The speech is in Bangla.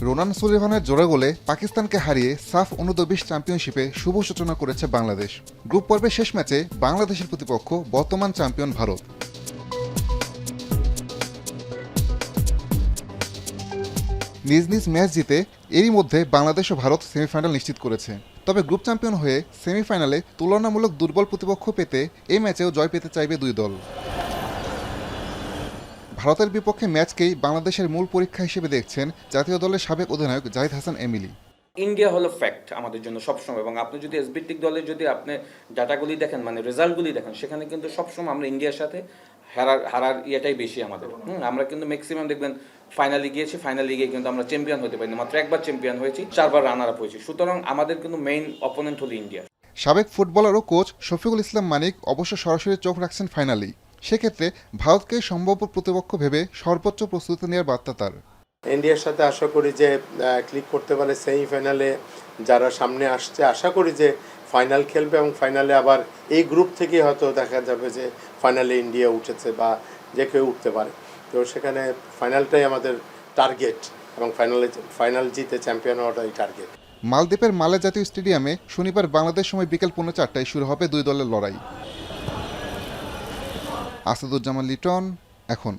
রোনান সুলিভানের জোড়া গোলে পাকিস্তানকে হারিয়ে সাফ অনূর্ধ্ব-20 চ্যাম্পিয়নশিপে শুভ সূচনা করেছে বাংলাদেশ। গ্রুপ পর্বের শেষ ম্যাচে বাংলাদেশের প্রতিপক্ষ বর্তমান চ্যাম্পিয়ন ভারত। নিজ নিজ ম্যাচ জিতে এরই মধ্যে বাংলাদেশ ও ভারত সেমিফাইনাল নিশ্চিত করেছে। তবে গ্রুপ চ্যাম্পিয়ন হয়ে সেমিফাইনালে তুলনামূলক দুর্বল প্রতিপক্ষ পেতে এই ম্যাচেও জয় পেতে চাইবে দুই দল। ভারতের বিপক্ষে ম্যাচকেই বাংলাদেশের মূল পরীক্ষা হিসেবে দেখছেন জাতীয় দলের সাবেক অধিনায়ক জাহিদ হাসান এমিলি। ইন্ডিয়া হলো ফ্যাক্ট আমাদের জন্য সবসময়, এবং আপনি যদি এসবিটিক দলের যদি আপনি ডাটাগুলি দেখেন, মানে রেজাল্টগুলি দেখেন, সেখানে কিন্তু সবসময় আমরা ইন্ডিয়ার সাথে হারার ইয়েটাই বেশি আমাদের। আমরা কিন্তু ম্যাক্সিমাম দেখবেন ফাইনালে গিয়েছি, ফাইনালে গিয়ে কিন্তু আমরা চ্যাম্পিয়ন হতে পারিনি, মাত্র একবার চ্যাম্পিয়ন হয়েছি, 4বার রানার আপ হয়েছি। সুতরাং আমাদের কিন্তু মেইন অপোনেন্ট হলো ইন্ডিয়া। সাবেক ফুটবলার ও কোচ শফিকুল ইসলাম মানিক অবশ্য সরাসরি চোখ রাখছেন ফাইনালেই। সেক্ষেত্রে ভারতকে সম্ভাব্য প্রতিপক্ষ ভেবে সর্বোচ্চ প্রস্তুতি নেওয়ার বার্তা তার। ইন্ডিয়ার সাথে আশা করি যে ক্লিক করতে পারে সেমিফাইনালে যারা সামনে আসছে, আশা করি যে ফাইনাল খেলবে এবং ফাইনালে আবার এই গ্রুপ থেকে হয়তো দেখা যাবে যে ফাইনালে ইন্ডিয়া উঠেছে বা যে কেউ উঠতে পারে। তো সেখানে ফাইনালটাই আমাদের টার্গেট এবং ফাইনাল জিতে চ্যাম্পিয়ন হওয়াটাই টার্গেট। মালদ্বীপের মালে জাতীয় স্টেডিয়ামে শনিবার বাংলাদেশ সময় বিকেল 4:45টায় শুরু হবে দুই দলের লড়াই। আসাদুজ্জামান লিটন, এখন।